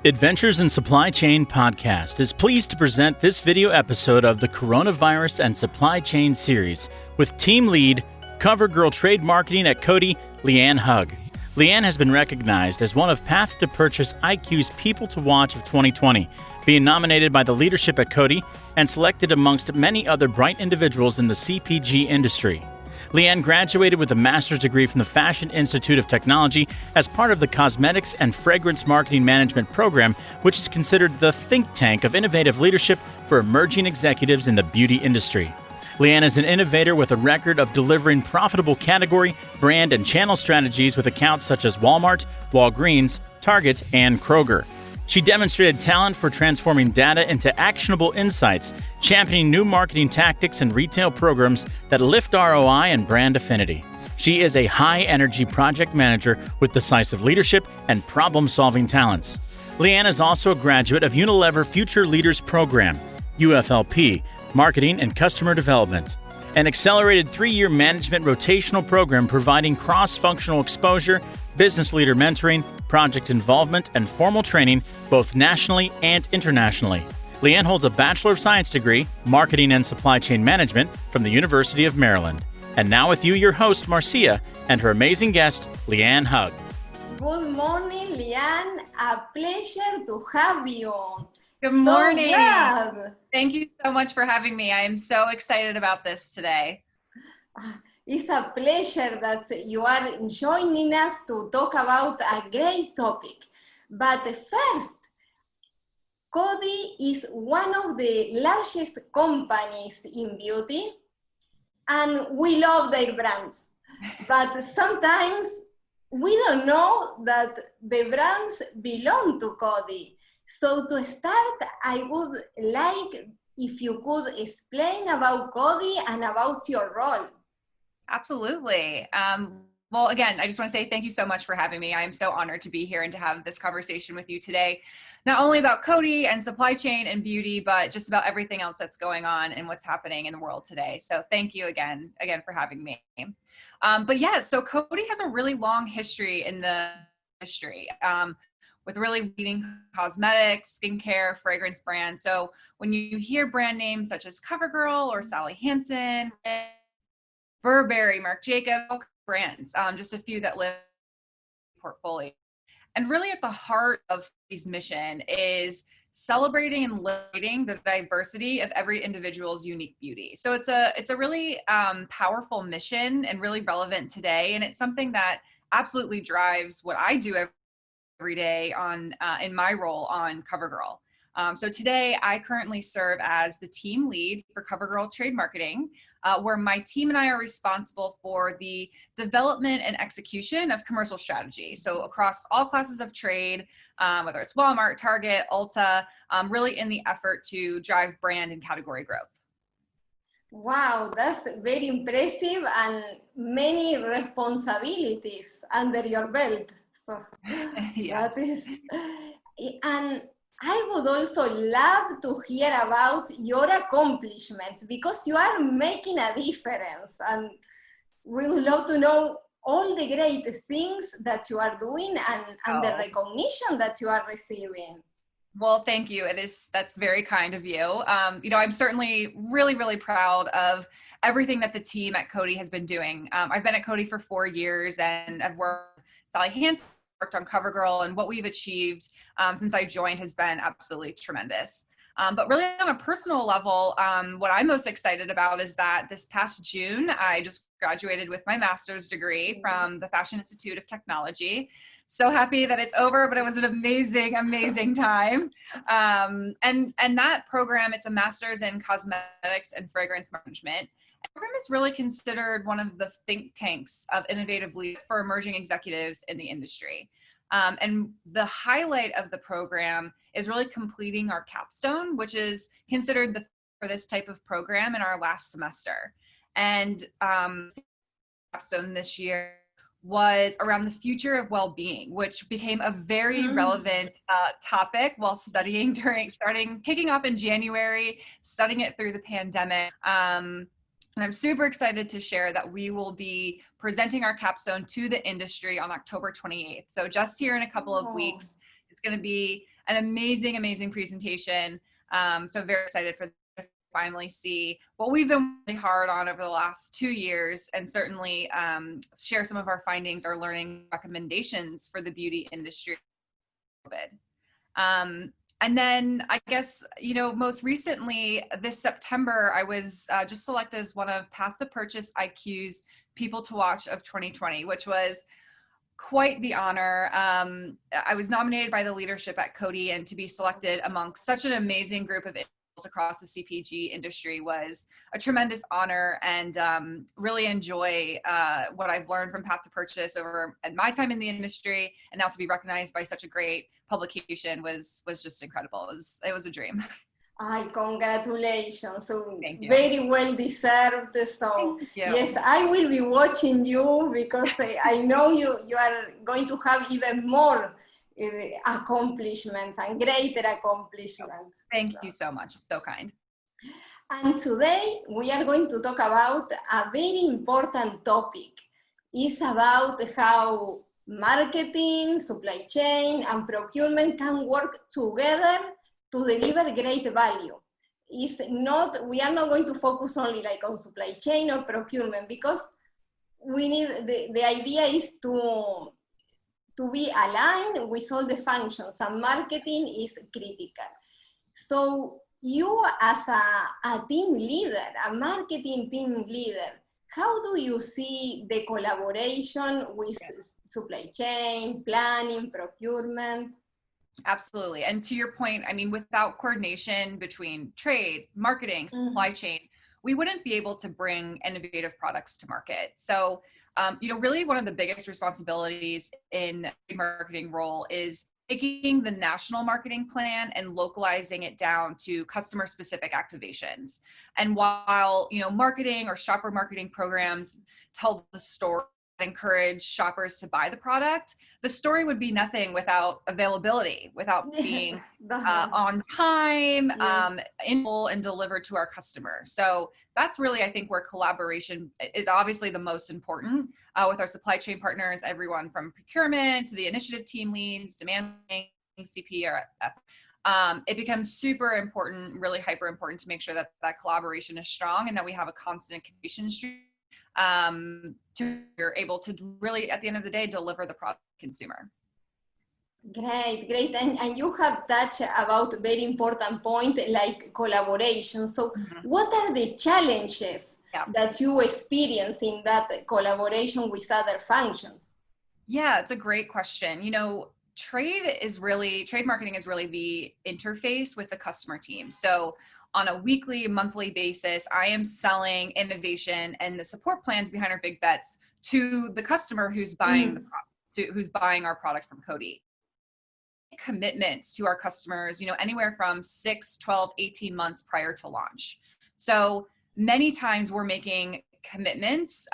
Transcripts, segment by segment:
Adventures in Supply Chain podcast is pleased to present this video episode of the Coronavirus and Supply Chain series with team lead, Covergirl Trade Marketing at Coty, Leanne Hug. Leanne has been recognized as one of Path to Purchase IQ's People to Watch of 2020, being nominated by the leadership at Coty and selected amongst many other bright individuals in the CPG industry. Leanne graduated with a master's degree from the Fashion Institute of Technology as part of the Cosmetics and Fragrance Marketing Management program, which is considered the think tank of innovative leadership for emerging executives in the beauty industry. Leanne is an innovator with a record of delivering profitable category, brand, and channel strategies with accounts such as Walmart, Walgreens, Target, and Kroger. She demonstrated talent for transforming data into actionable insights, championing new marketing tactics and retail programs that lift ROI and brand affinity. She is a high-energy project manager with decisive leadership and problem-solving talents. Leanne is also a graduate of Unilever Future Leaders Program, UFLP, Marketing and Customer Development, an accelerated 3-year management rotational program providing cross-functional exposure, business leader mentoring, project involvement, and formal training both nationally and internationally. Leanne holds a Bachelor of Science degree, Marketing and Supply Chain Management from the University of Maryland. And now with you, your host, Marcia, and her amazing guest, Leanne Hug. Good morning, Leanne. A pleasure to have you. Good morning. So glad. Thank you so much for having me. I am so excited about this today. It's a pleasure that you are joining us to talk about a great topic. But first, Coty is one of the largest companies in beauty, and we love their brands. But sometimes we don't know that the brands belong to Coty. So to start, I would like if you could explain about Coty and about your role. Absolutely. Well, again, I just want to say thank you so much for having me. I am so honored to be here and to have this conversation with you today, not only about Coty and supply chain and beauty, but just about everything else that's going on and what's happening in the world today. So thank you again for having me. But yeah, so Coty has a really long history in the industry. With really leading cosmetics, skincare, fragrance brands. So when you hear brand names such as Covergirl or Sally Hansen, Burberry, Marc Jacobs, brands, just a few that live in the portfolio. And really at the heart of Coty's mission is celebrating and liberating the diversity of every individual's unique beauty. So it's a really powerful mission and really relevant today. And it's something that absolutely drives what I do every day in my role on Covergirl. So today I currently serve as the team lead for Covergirl Trade Marketing, where my team and I are responsible for the development and execution of commercial strategy. So across all classes of trade, whether it's Walmart, Target, Ulta, really in the effort to drive brand and category growth. Wow, that's very impressive and many responsibilities under your belt. So Yes. that is, and I would also love to hear about your accomplishments because you are making a difference, and we would love to know all the great things that you are doing and the recognition that you are receiving. Well, thank you. That's very kind of you. I'm certainly really, really proud of everything that the team at Coty has been doing. I've been at Coty for 4 years and I've worked with Sally Hansen, worked on Covergirl, and what we've achieved since I joined has been absolutely tremendous. But really on a personal level, what I'm most excited about is that this past June, I just graduated with my master's degree from the Fashion Institute of Technology. So happy that it's over, but it was an amazing, amazing time. And that program, it's a master's in cosmetics and fragrance management. The program is really considered one of the think tanks of innovative leadership for emerging executives in the industry. And the highlight of the program is really completing our capstone, which is considered for this type of program in our last semester. And capstone this year was around the future of well-being, which became a very relevant topic while kicking off in January, studying it through the pandemic. And I'm super excited to share that we will be presenting our capstone to the industry on October 28th. So just here in a couple of weeks, it's going to be an amazing presentation. So very excited for to finally see what we've been really hard on over the last 2 years, and certainly share some of our findings or learning recommendations for the beauty industry. And then I guess, most recently this September, I was just selected as one of Path to Purchase IQ's People to Watch of 2020, which was quite the honor. I was nominated by the leadership at Coty, and to be selected amongst such an amazing group of individuals across the CPG industry was a tremendous honor, and really enjoy what I've learned from Path to Purchase over at my time in the industry, and now to be recognized by such a great publication was just incredible. It was a dream. Congratulations. So Thank very well deserved. So you. yes, I will be watching you, because I know you are going to have even more accomplishment and greater accomplishment. Thank you so much. So kind. And today we are going to talk about a very important topic. It's about how marketing, supply chain, and procurement can work together to deliver great value. We are not going to focus only like on supply chain or procurement, because we need, the idea is to be aligned with all the functions, and marketing is critical. So you as a team leader, a marketing team leader, how do you see the collaboration with supply chain, planning, procurement? Absolutely. And to your point, I mean, without coordination between trade, marketing, supply chain, we wouldn't be able to bring innovative products to market. So, really one of the biggest responsibilities in the marketing role is taking the national marketing plan and localizing it down to customer specific activations. And while, marketing or shopper marketing programs tell the story, encourage shoppers to buy the product, the story would be nothing without availability, without being on time, in full, and delivered to our customer. So that's really, I think, where collaboration is obviously the most important with our supply chain partners, everyone from procurement to the initiative team leads, demand planning, CP, or it becomes super important, really hyper important, to make sure that that collaboration is strong and that we have a constant communication stream to you're able to really, at the end of the day, deliver the product to the consumer. Great. And you have touched about very important point like collaboration. So what are the challenges that you experience in that collaboration with other functions? Yeah, it's a great question. Trade marketing is really the interface with the customer team. So on a weekly, monthly basis, I am selling innovation and the support plans behind our big bets to the customer who's buying who's buying our product from Coty. Commitments to our customers, anywhere from 6, 12, 18 months prior to launch. So many times we're making commitments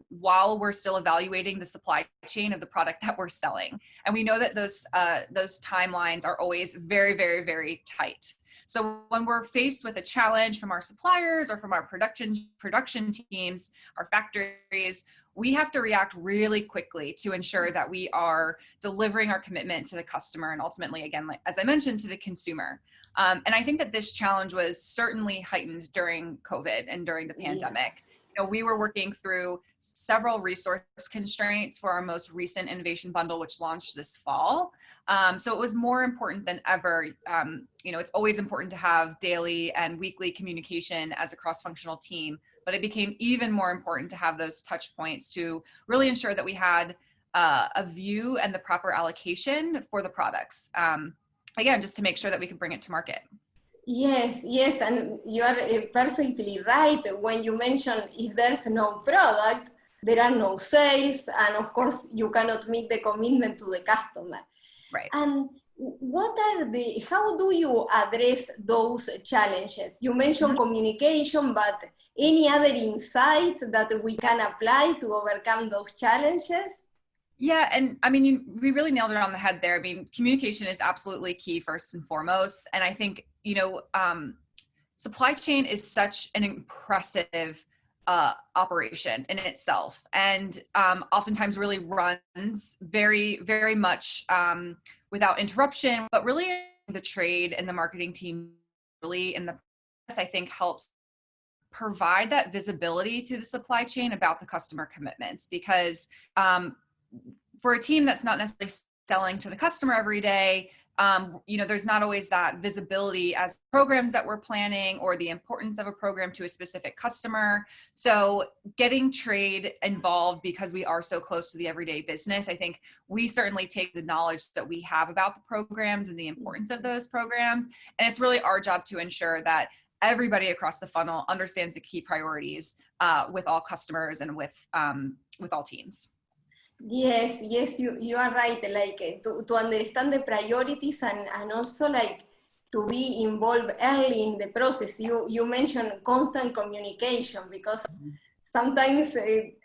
while we're still evaluating the supply chain of the product that we're selling. And we know that those timelines are always very, very, very tight. So when we're faced with a challenge from our suppliers or from our production teams, our factories, we have to react really quickly to ensure that we are delivering our commitment to the customer and ultimately, again, as I mentioned, to the consumer. And I think that this challenge was certainly heightened during COVID and during the pandemic. We were working through several resource constraints for our most recent innovation bundle, which launched this fall. So it was more important than ever. It's always important to have daily and weekly communication as a cross-functional team, but it became even more important to have those touch points to really ensure that we had a view and the proper allocation for the products. Again, just to make sure that we could bring it to market. Yes, and you are perfectly right when you mention if there's no product, there are no sales, and of course you cannot meet the commitment to the customer. Right. And how do you address those challenges? You mentioned communication, but any other insights that we can apply to overcome those challenges? Yeah, and I mean, we really nailed it on the head there. I mean, communication is absolutely key first and foremost. And I think, supply chain is such an impressive operation in itself, and oftentimes really runs very, very much without interruption, but really the trade and the marketing team really in the process, I think helps provide that visibility to the supply chain about the customer commitments, because for a team that's not necessarily selling to the customer every day, there's not always that visibility as programs that we're planning or the importance of a program to a specific customer. So getting trade involved, because we are so close to the everyday business, I think we certainly take the knowledge that we have about the programs and the importance of those programs. And it's really our job to ensure that everybody across the funnel understands the key priorities with all customers and with all teams. Yes, you are right. Like to understand the priorities and also like to be involved early in the process. You mentioned constant communication, because sometimes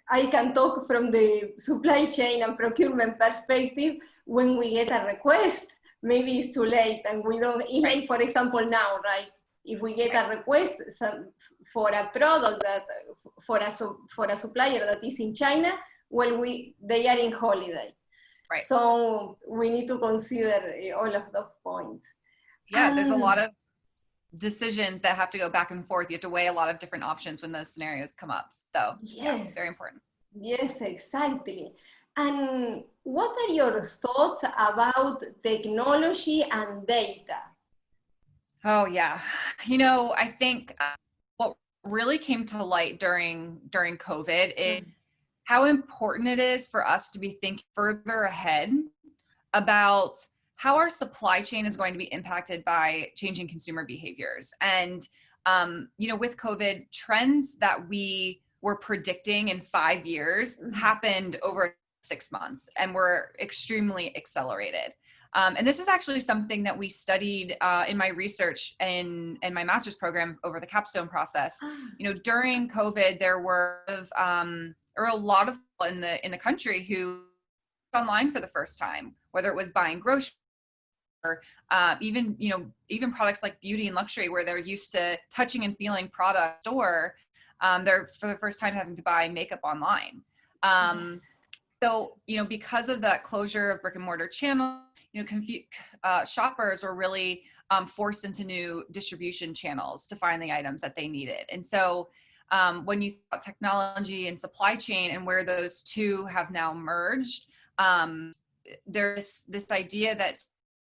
I can talk from the supply chain and procurement perspective. When we get a request, maybe it's too late and we don't, it's like, for example, now, right? If we get a request for a product that, for a supplier that is in China, well, they are in holiday. Right. So we need to consider all of those points. Yeah, there's a lot of decisions that have to go back and forth. You have to weigh a lot of different options when those scenarios come up. So yes, yeah, very important. Yes, exactly. And what are your thoughts about technology and data? Oh yeah, I think what really came to light during COVID is how important it is for us to be thinking further ahead about how our supply chain is going to be impacted by changing consumer behaviors. And, with COVID, trends that we were predicting in 5 years happened over 6 months and were extremely accelerated. And this is actually something that we studied in my research in my master's program over the capstone process. During COVID, there were a lot of people in the country who online for the first time, whether it was buying groceries or even products like beauty and luxury, where they're used to touching and feeling products, or they're for the first time having to buy makeup online. Yes. So, because of that closure of brick and mortar channels, shoppers were really forced into new distribution channels to find the items that they needed. And so when you thought technology and supply chain and where those two have now merged, there's this idea that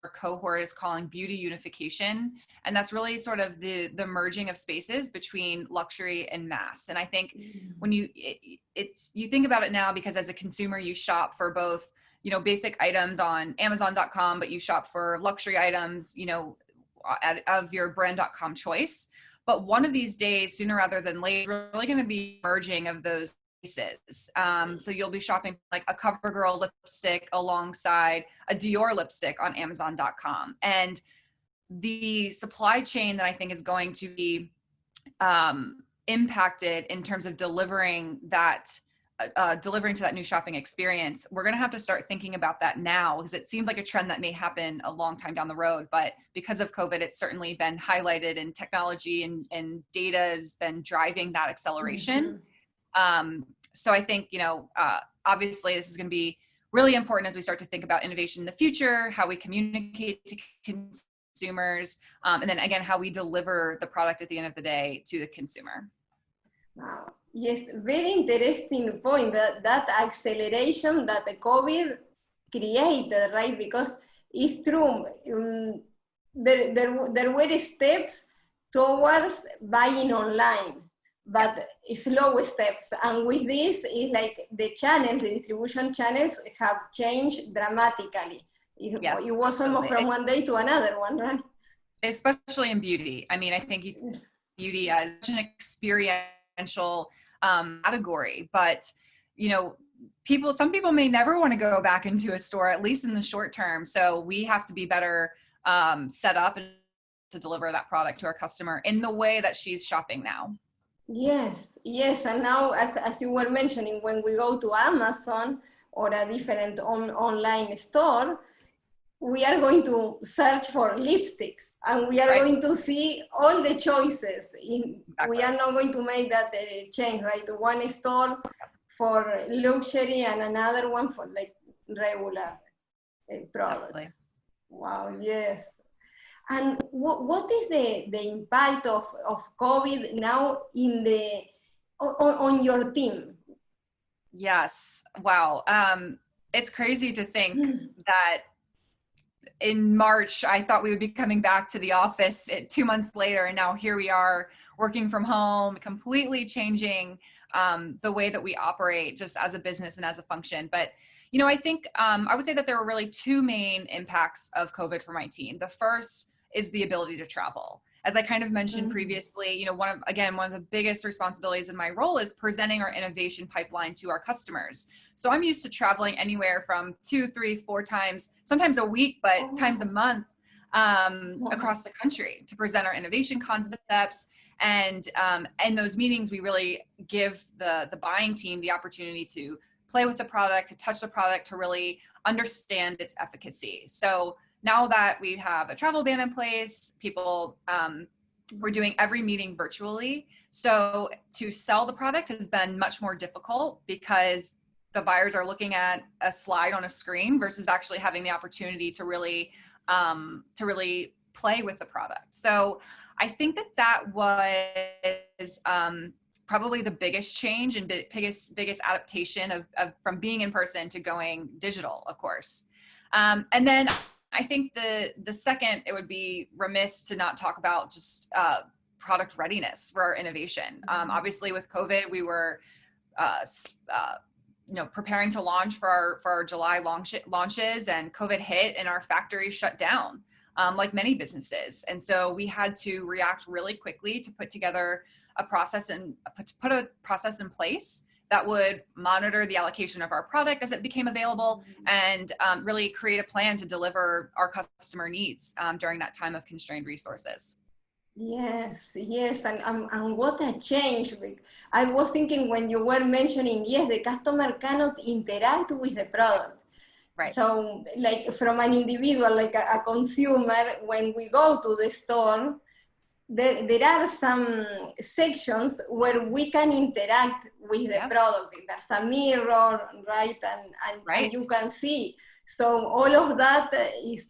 our cohort is calling beauty unification. And that's really sort of the merging of spaces between luxury and mass. And I think when you think about it now, because as a consumer, you shop for both, basic items on Amazon.com, but you shop for luxury items, of your brand.com choice. But one of these days, sooner rather than later, really going to be merging of those pieces. So you'll be shopping like a Covergirl lipstick alongside a Dior lipstick on Amazon.com. And the supply chain that I think is going to be impacted in terms of delivering to that new shopping experience, we're going to have to start thinking about that now, because it seems like a trend that may happen a long time down the road. But because of COVID, it's certainly been highlighted, and technology and data has been driving that acceleration. So I think, obviously this is going to be really important as we start to think about innovation in the future, how we communicate to consumers, and then again, how we deliver the product at the end of the day to the consumer. Wow. Yes, very interesting point, that acceleration that the COVID created, right? Because it's true, there were steps towards buying online, but slow steps. And with this, it's like the distribution channels have changed dramatically. Yes, it was almost from one day to another one, right? Especially in beauty. I mean, I think beauty as an experiential category, but some people may never want to go back into a store, at least in the short term. So we have to be better set up to deliver that product to our customer in the way that she's shopping now. Yes. And now, as you were mentioning, when we go to Amazon or a different online store, we are going to search for lipsticks, and we are going to see all the choices. We are not going to make that change, right? One store for luxury and another one for like regular products. Definitely. Wow, yes. And what is the impact of COVID now on your team? Yes. Wow. It's crazy to think that in March, I thought we would be coming back to the office 2 months later, and now here we are working from home, completely changing the way that we operate just as a business and as a function. But, you know, I think I would say that there were really two main impacts of COVID for my team. The first is the ability to travel. As I kind of mentioned previously, you know, one of the biggest responsibilities in my role is presenting our innovation pipeline to our customers. So I'm used to traveling anywhere from 2, 3, 4 times, sometimes a week, but times a month across the country to present our innovation concepts. And in those meetings, we really give the buying team the opportunity to play with the product, to touch the product, to really understand its efficacy. So now that we have a travel ban in place, we're doing every meeting virtually. So to sell the product has been much more difficult because the buyers are looking at a slide on a screen versus actually having the opportunity to really play with the product. So I think that was probably the biggest change and biggest adaptation from being in person to going digital, of course. And then I think the second, it would be remiss to not talk about just product readiness for our innovation. Obviously with COVID, we were preparing to launch for our July launches, and COVID hit and our factory shut down, like many businesses. And so we had to react really quickly to put together a process and put a process in place that would monitor the allocation of our product as it became available, and really create a plan to deliver our customer needs during that time of constrained resources. Yes, and what a change. I was thinking when you were mentioning, yes, the customer cannot interact with the product. Right. So like from an individual, like a consumer, when we go to the store, there are some sections where we can interact with the product. There's a mirror, right? And you can see. So all of that is,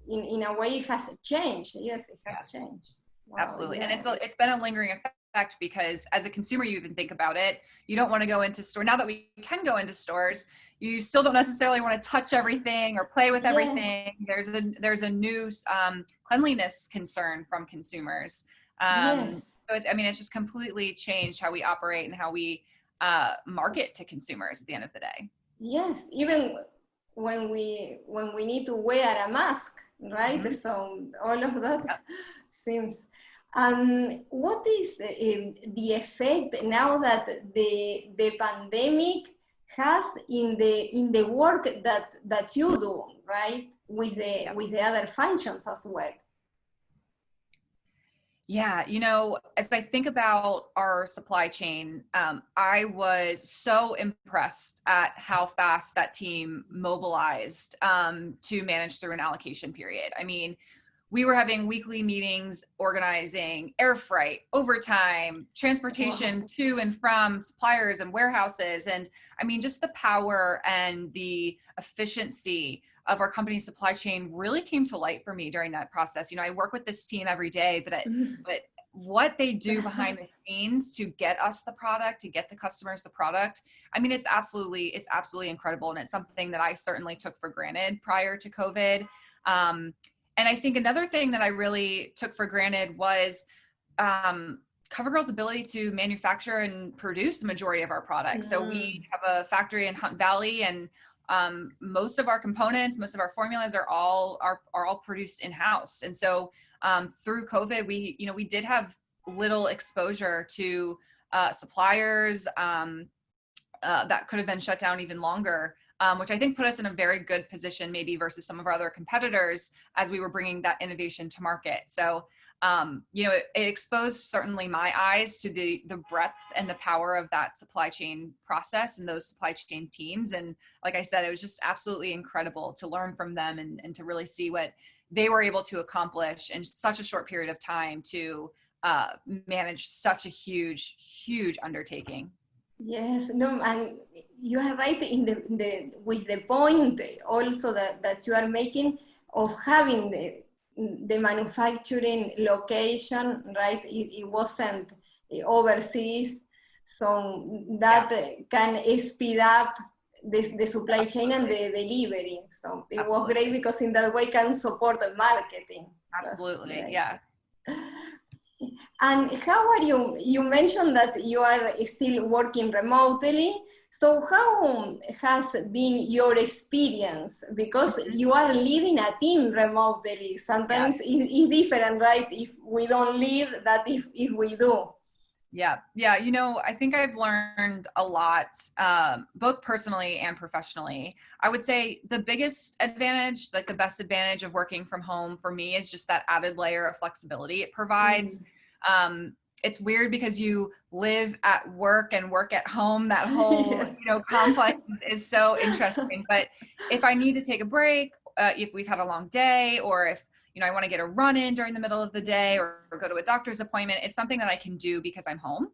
in a way, it has changed. Yes, it has changed. Wow, absolutely. Yeah. And it's been a lingering effect because as a consumer, you even think about it, you don't want to go into store. Now that we can go into stores, you still don't necessarily want to touch everything or play with everything. There's a new cleanliness concern from consumers. So it's just completely changed how we operate and how we market to consumers at the end of the day. Yes, even when we need to wear a mask, right? So all of that seems. What is the effect now that the pandemic has in the work that you do, right? With the other functions as well. Yeah, as I think about our supply chain, I was so impressed at how fast that team mobilized to manage through an allocation period. I mean, we were having weekly meetings, organizing air freight, overtime, transportation to and from suppliers and warehouses. And I mean, just the power and the efficiency of our company's supply chain really came to light for me during that process. I work with this team every day, but what they do behind the scenes to get us the product, to get the customers the product, I mean, it's absolutely incredible. And it's something that I certainly took for granted prior to COVID. And I think another thing that I really took for granted was Covergirl's ability to manufacture and produce the majority of our products. So we have a factory in Hunt Valley, and most of our components, most of our formulas are all produced in-house. And so through COVID, we did have little exposure to suppliers that could have been shut down even longer. Which I think put us in a very good position maybe versus some of our other competitors as we were bringing that innovation to market. So, it exposed certainly my eyes to the breadth and the power of that supply chain process and those supply chain teams. And like I said, it was just absolutely incredible to learn from them and to really see what they were able to accomplish in such a short period of time to manage such a huge, huge undertaking. Yes, no, and you are right with the point also that you are making of having the manufacturing location, right? It wasn't overseas, so that can speed up the supply chain and the delivery. So it was great because in that way can support the marketing. Absolutely, yeah. And how are you? You mentioned that you are still working remotely. So how has been your experience? Because you are leading a team remotely. Sometimes it's different, right? If we don't lead, that if we do. Yeah. You know, I think I've learned a lot, both personally and professionally. I would say the biggest advantage, like the best advantage of working from home for me is just that added layer of flexibility it provides. It's weird because you live at work and work at home. That whole, complex is so interesting. But if I need to take a break, if we've had a long day, or if I want to get a run in during the middle of the day or go to a doctor's appointment, it's something that I can do because I'm home.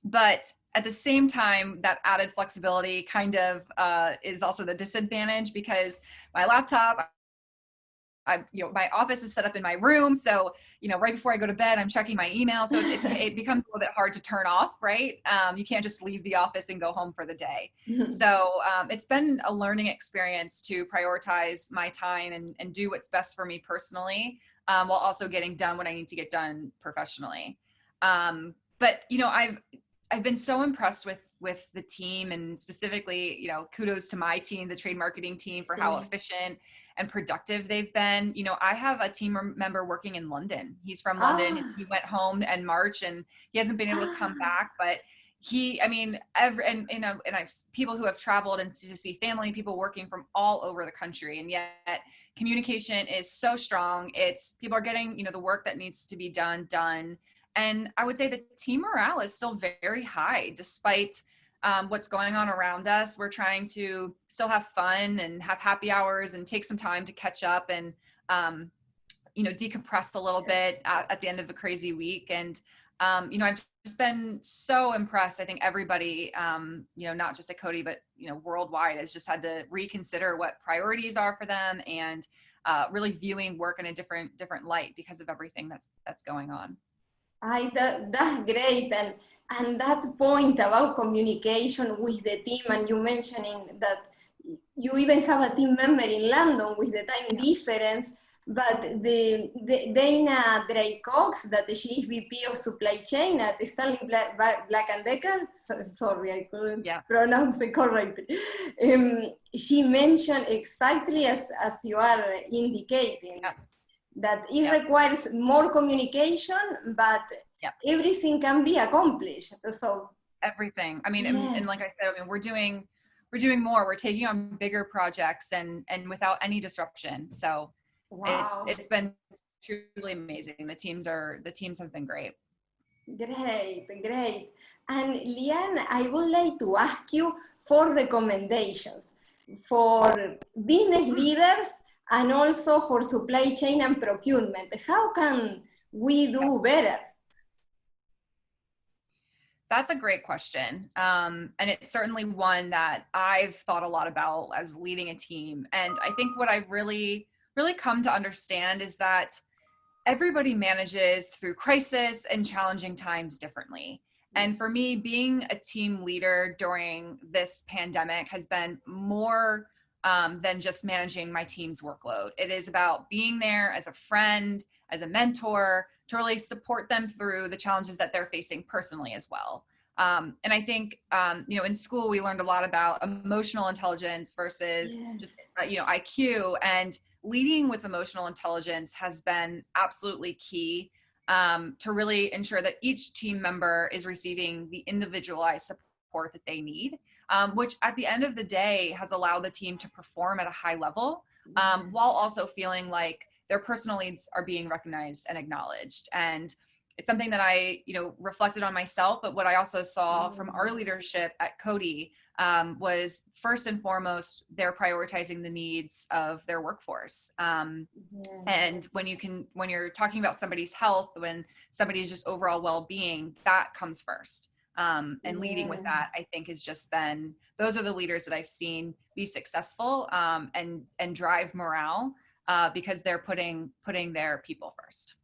But at the same time, that added flexibility kind of is also the disadvantage because my laptop, my office is set up in my room. So, right before I go to bed, I'm checking my email. So it becomes a little bit hard to turn off, right? You can't just leave the office and go home for the day. So it's been a learning experience to prioritize my time and do what's best for me personally, while also getting done what I need to get done professionally. But, I've been so impressed with the team, and specifically, kudos to my team, the trade marketing team, for how efficient and productive they've been. I have a team member working in London. He's from London. He went home in March and he hasn't been able to come back, but I've people who have traveled and to see family, people working from all over the country, and yet communication is so strong. People are getting, the work that needs to be done. And I would say the team morale is still very high, despite what's going on around us. We're trying to still have fun and have happy hours and take some time to catch up and, decompress a little bit at the end of a crazy week. And, I've just been so impressed. I think everybody, not just at Coty, but, worldwide, has just had to reconsider what priorities are for them, and really viewing work in a different light because of everything that's going on. That's great, and that point about communication with the team, and you mentioning that you even have a team member in London with the time difference, but the Dana Drake-Cox, that she is VP of Supply Chain at Stanley Black & Decker, sorry, I couldn't pronounce it correctly. She mentioned exactly as you are indicating. That it requires more communication, but everything can be accomplished. So everything. I mean, and like I said, we're doing more. We're taking on bigger projects and without any disruption. So it's been truly amazing. The teams have been great. Great. And Leanne, I would like to ask you for recommendations for business leaders and also for supply chain and procurement. How can we do better? That's a great question. And it's certainly one that I've thought a lot about as leading a team. And I think what I've really come to understand is that everybody manages through crisis and challenging times differently. And for me, being a team leader during this pandemic has been more than just managing my team's workload. It is about being there as a friend, as a mentor, to really support them through the challenges that they're facing personally as well. And I think, in school, we learned a lot about emotional intelligence versus just, IQ, and leading with emotional intelligence has been absolutely key to really ensure that each team member is receiving the individualized support that they need. Which at the end of the day has allowed the team to perform at a high level, while also feeling like their personal needs are being recognized and acknowledged. And it's something that I, reflected on myself, but what I also saw from our leadership at Coty was first and foremost, they're prioritizing the needs of their workforce. And when you're talking about somebody's health, when somebody's just overall well-being, that comes first. And leading with that, I think, has just been, those are the leaders that I've seen be successful and drive morale because they're putting their people first.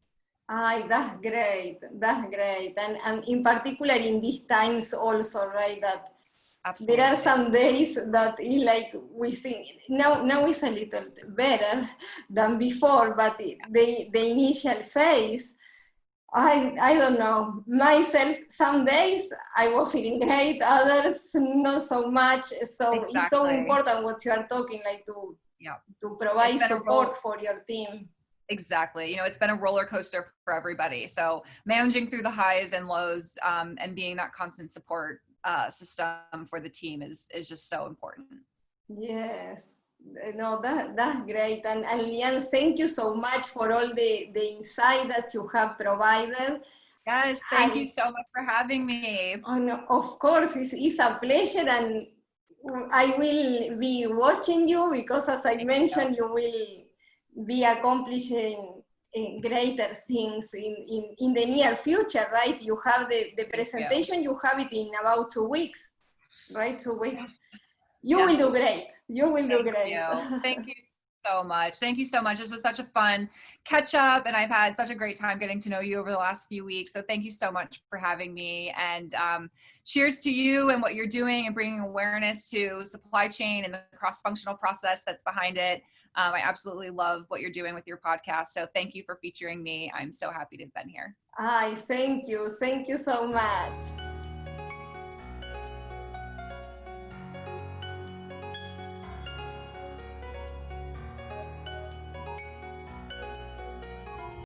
That's great. That's great. And in particular in these times also, right, that Absolutely. there are some days that is like we think now it's a little better than before, but the initial phase, I don't know. Myself, some days I was feeling great, others not so much. So Exactly. It's so important what you are talking, like to provide support for your team. Exactly. You know, it's been a roller coaster for everybody. So managing through the highs and lows, and being that constant support system for the team is just so important. Yes. No, that's great. And Leanne, thank you so much for all the insight that you have provided. Yes, thank you so much for having me. Oh, no, of course, it's a pleasure, and I will be watching you because, as I mentioned, you will be accomplishing greater things in the near future, right? You have the presentation, you have it in about 2 weeks, right? 2 weeks. Yes. You will do great. You will do great. Thank you so much. Thank you so much. This was such a fun catch up, and I've had such a great time getting to know you over the last few weeks. So thank you so much for having me, and cheers to you and what you're doing and bringing awareness to supply chain and the cross-functional process that's behind it. I absolutely love what you're doing with your podcast. So thank you for featuring me. I'm so happy to have been here. Thank you. Thank you so much.